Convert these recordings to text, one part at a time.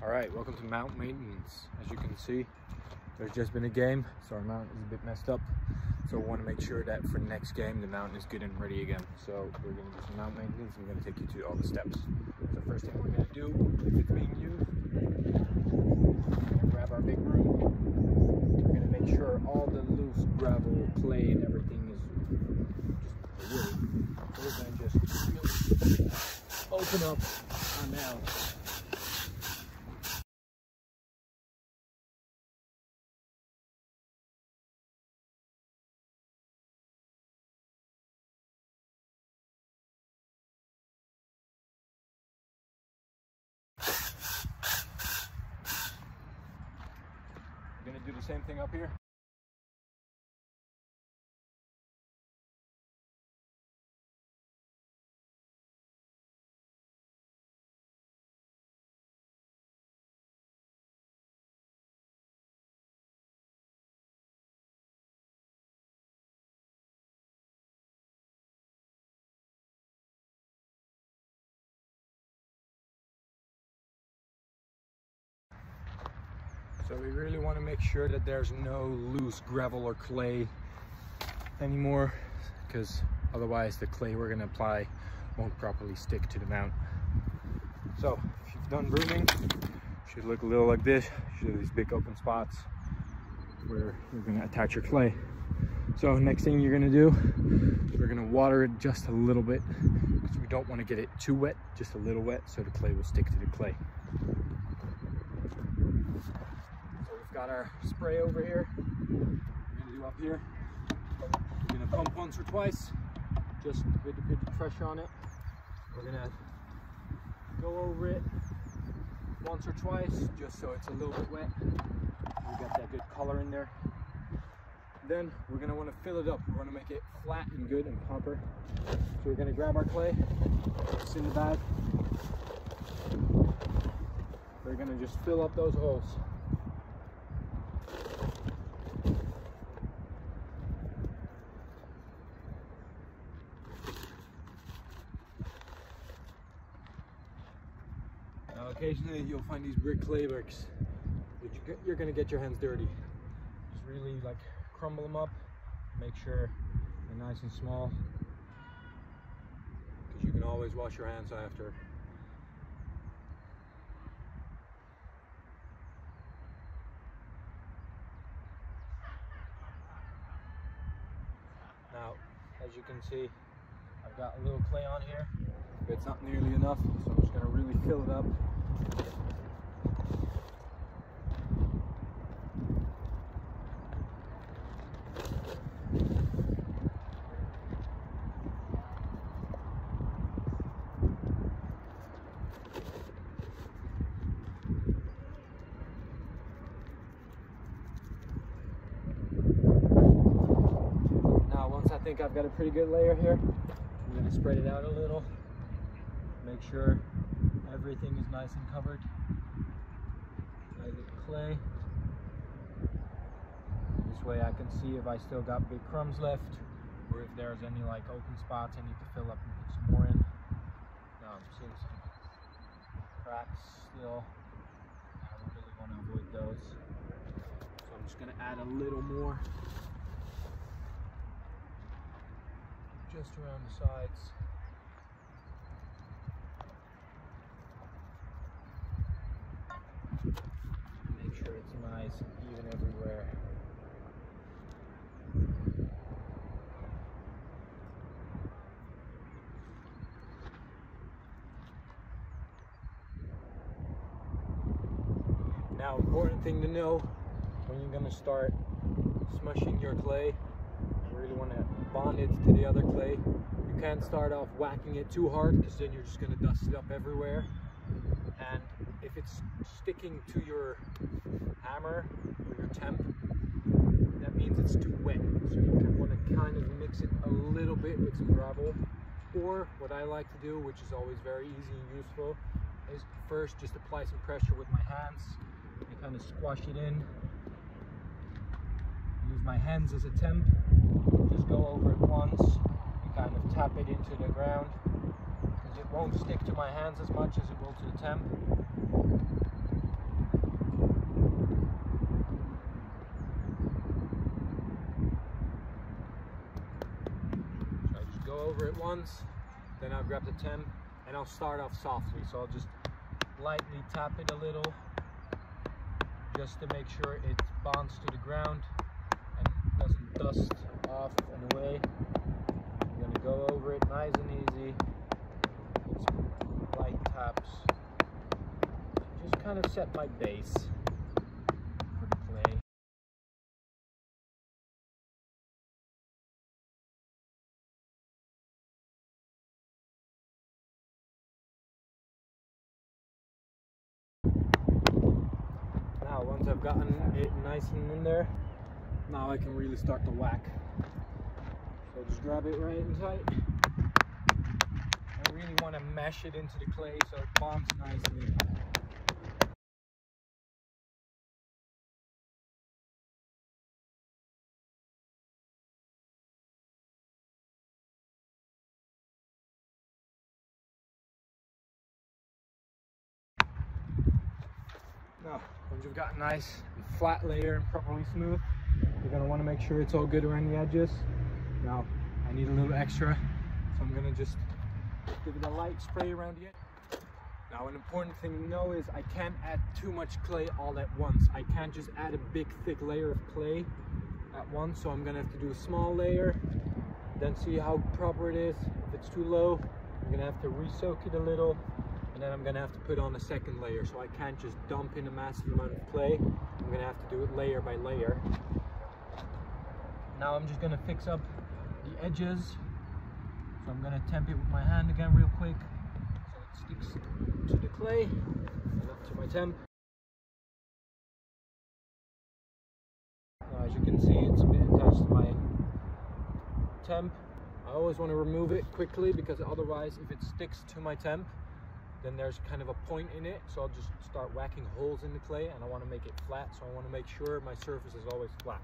Alright, welcome to mount maintenance. As you can see, there's just been a game, so our mount is a bit messed up. So we want to make sure that for next game, the mount is good and ready again. So we're going to do some mount maintenance. I'm going to take you to all the steps. So first thing we're going to do, if it's being used, we're going to grab our big broom. We're going to make sure all the loose gravel, clay, and everything is just wood. We're going to just really open up our mount. We're going to do the same thing up here. So we really want to make sure that there's no loose gravel or clay anymore, because otherwise the clay we're going to apply won't properly stick to the mount. So if you've done brooming, it should look a little like this. You should have these big open spots where you're going to attach your clay. So next thing you're going to do, we're going to water it just a little bit, because we don't want to get it too wet, just a little wet, so the clay will stick to the clay. Got our spray over here. We're going to do up here. We're going to pump once or twice, just with a bit of pressure on it. We're going to go over it once or twice, just so it's a little bit wet. We got that good color in there. Then we're going to want to fill it up. We want to make it flat and good and proper. So we're going to grab our clay. It's in the bag. We're going to just fill up those holes. Now occasionally you'll find these brick clay bricks, but you're going to get your hands dirty. Just really like crumble them up, make sure they're nice and small, because you can always wash your hands after. Now, as you can see, I've got a little clay on here, but it's not nearly enough, so I'm just going to really fill it up. Now, once I think I've got a pretty good layer here, I'm going to spread it out a little. Make sure everything is nice and covered by the clay. This way I can see if I still got big crumbs left, or if there's any like open spots I need to fill up and put some more in. Now I'm seeing some cracks still. I really want to avoid those. So I'm just going to add a little more just around the sides. Make sure it's nice and even everywhere. Now, important thing to know when you're going to start smushing your clay, you really want to bond it to the other clay. You can't start off whacking it too hard, because then you're just going to dust it up everywhere. And if it's sticking to your hammer or your temp, that means it's too wet. So you want to kind of mix it a little bit with some gravel. Or what I like to do, which is always very easy and useful, is first just apply some pressure with my hands and kind of squash it in. Use my hands as a temp. Just go over it once and kind of tap it into the ground, because it won't stick to my hands as much as it will to the temp. once, then I'll grab the temp and I'll start off softly. So I'll just lightly tap it a little just to make sure it bonds to the ground and doesn't dust off and away. I'm gonna go over it nice and easy. Get some light taps. Just kind of set my base for the clay. Now once I've gotten it nice and in there, now I can really start to whack. So just grab it right and tight. I really want to mesh it into the clay so it bonds nicely. Now, once you've got a nice and flat layer and properly smooth, you're going to want to make sure it's all good around the edges. Now, I need a little extra, so I'm going to just give it a light spray around the edge. Now, an important thing to know is I can't add too much clay all at once. I can't just add a big thick layer of clay at once, so I'm going to have to do a small layer, then see how proper it is. If it's too low, I'm going to have to re-soak it a little, and then I'm going to have to put on a second layer. So I can't just dump in a massive amount of clay. I'm going to have to do it layer by layer. Now I'm just going to fix up the edges. So I'm going to temp it with my hand again real quick so it sticks to the clay and up to my temp. Now as you can see, it's a bit attached to my temp. I always want to remove it quickly because otherwise if it sticks to my temp, then there's kind of a point in it. So I'll just start whacking holes in the clay, and I want to make it flat, so I want to make sure my surface is always flat.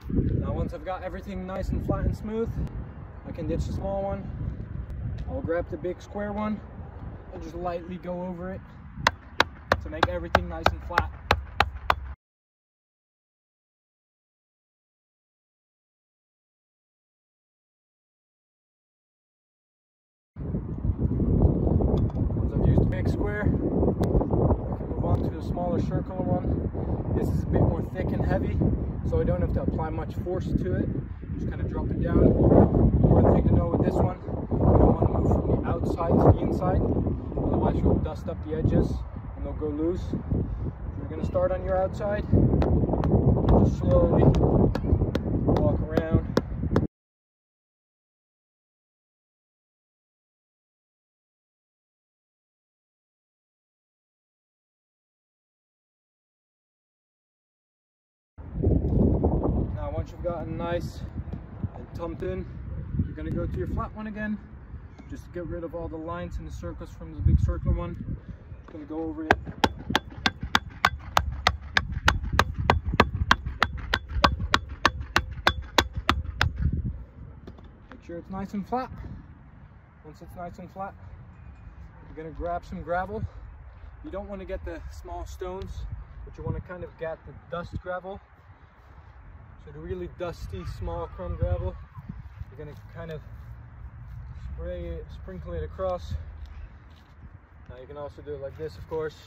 Now once I've got everything nice and flat and smooth, I can ditch the small one. I'll grab the big square one and just lightly go over it to make everything nice and flat. Once I've used the big square, I can move on to the smaller circular one. This is a bit more thick and heavy, so I don't have to apply much force to it. Just kind of drop it down. Important thing to know with this one, you don't want to move from the outside to the inside, otherwise you'll dust up the edges and they'll go loose. So you're going to start on your outside, just slowly walk around. Now once you've gotten nice and tumped in, you're going to go to your flat one again, just to get rid of all the lines and the circles from the big circular one. Just going to go over it. Make sure it's nice and flat. Once it's nice and flat, you're going to grab some gravel. You don't want to get the small stones, but you want to kind of get the dust gravel. So the really dusty small crumb gravel, you're going to kind of sprinkle it across. Now you can also do it like this, of course.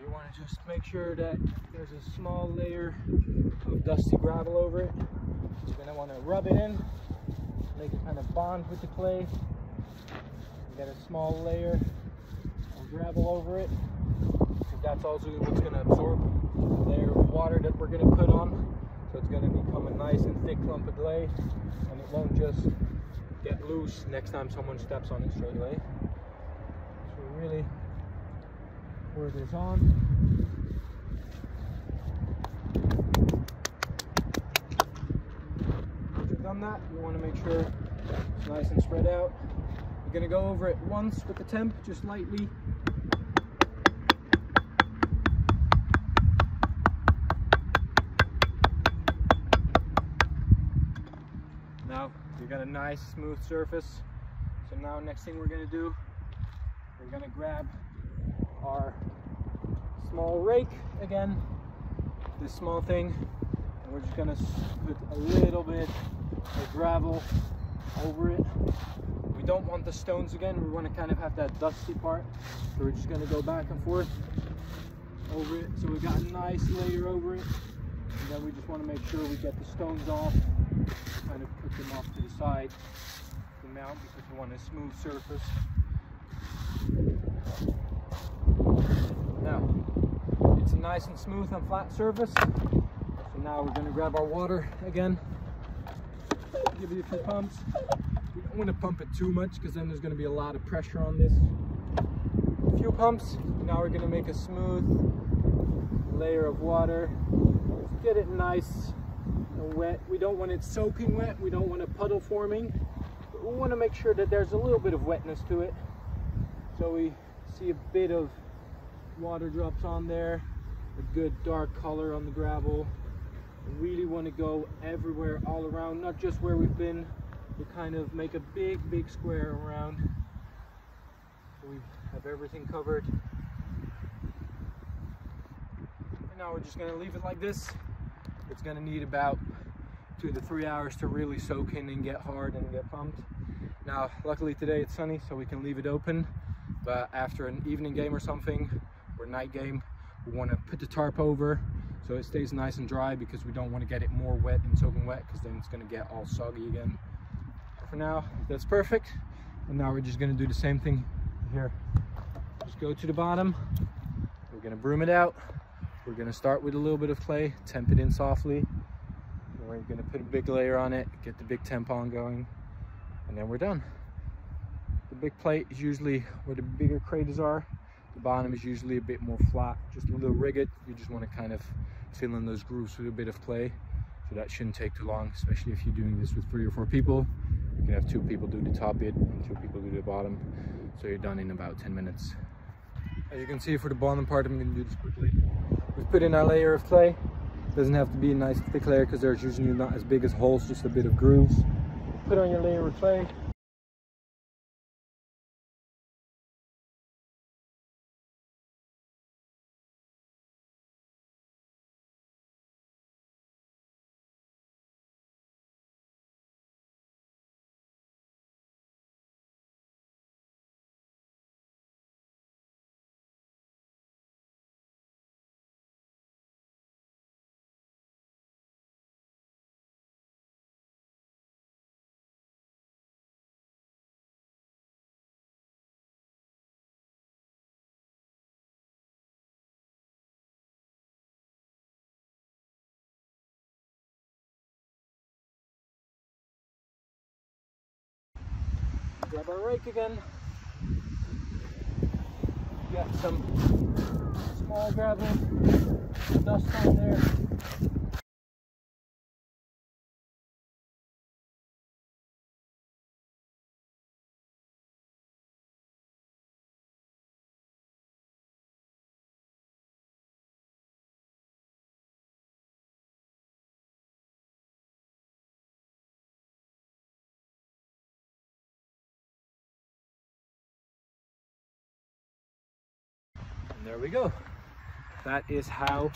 You want to just make sure that there's a small layer of dusty gravel over it. So you're going to want to rub it in, make it kind of bond with the clay. You get a small layer of gravel over it. So that's also what's going to absorb the layer of water that we're going to put on. So it's going to become a nice and thick clump of clay, and it won't just get loose next time someone steps on it straight away. So really pour this on. Once you've done that, you want to make sure it's nice and spread out. You're going to go over it once with the temp, just lightly. Now you got a nice smooth surface. So now next thing we're going to do, we're going to grab our small rake again, this small thing, and we're just gonna put a little bit of gravel over it. We don't want the stones again, we want to kind of have that dusty part, so we're just gonna go back and forth over it, so we got a nice layer over it, and then we just want to make sure we get the stones off, kind of put them off to the side to mount, because we want a smooth surface. Now it's a nice and smooth and flat surface, so now we're going to grab our water again, give it a few pumps. We don't want to pump it too much because then there's going to be a lot of pressure on this. A few pumps. Now we're going to make a smooth layer of water. Just get it nice and wet. We don't want it soaking wet, we don't want a puddle forming, but we want to make sure that there's a little bit of wetness to it, so we see a bit of water drops on there, a good dark color on the gravel. We really want to go everywhere, all around, not just where we've been. We kind of make a big square around, so we have everything covered. And now we're just going to leave it like this. It's going to need about 2 to 3 hours to really soak in and get hard and get pumped. Now luckily today it's sunny, so we can leave it open, but after an evening game or something, or night game, we want to put the tarp over so it stays nice and dry, because we don't want to get it more wet and soaking wet, because then it's going to get all soggy again. But for now, that's perfect. And now we're just going to do the same thing here. Just go to the bottom, we're going to broom it out. We're going to start with a little bit of clay, temp it in softly, and we're going to put a big layer on it, get the big temp on going, and then we're done. The big plate is usually where the bigger craters are. The bottom is usually a bit more flat, just a little rigid. You just want to kind of fill in those grooves with a bit of clay, so that shouldn't take too long, especially if you're doing this with 3 or 4 people. You can have 2 people do the top bit and 2 people do the bottom, so you're done in about 10 minutes. As you can see, for the bottom part, I'm going to do this quickly. We've put in our layer of clay. It doesn't have to be a nice thick layer, because there's usually not as big as holes, just a bit of grooves. Put on your layer of clay. Grab our rake again. Got some small gravel, dust on there. There we go. That is how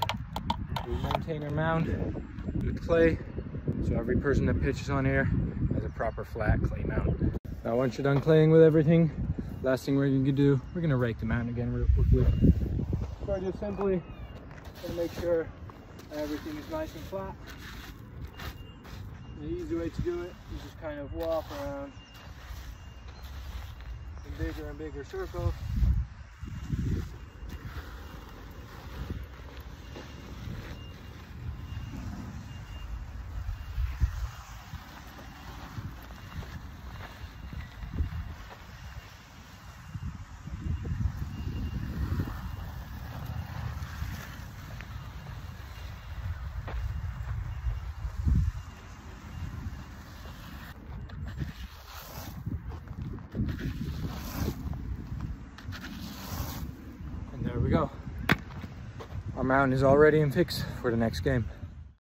we maintain our mound with clay, so every person that pitches on here has a proper flat clay mound. Now once you're done claying with everything, last thing we're going to do, we're going to rake the mound again real quickly. So I just simply going to make sure everything is nice and flat. The easy way to do it is just kind of walk around in bigger and bigger circles. There we go. Our mound is all ready and fixed for the next game.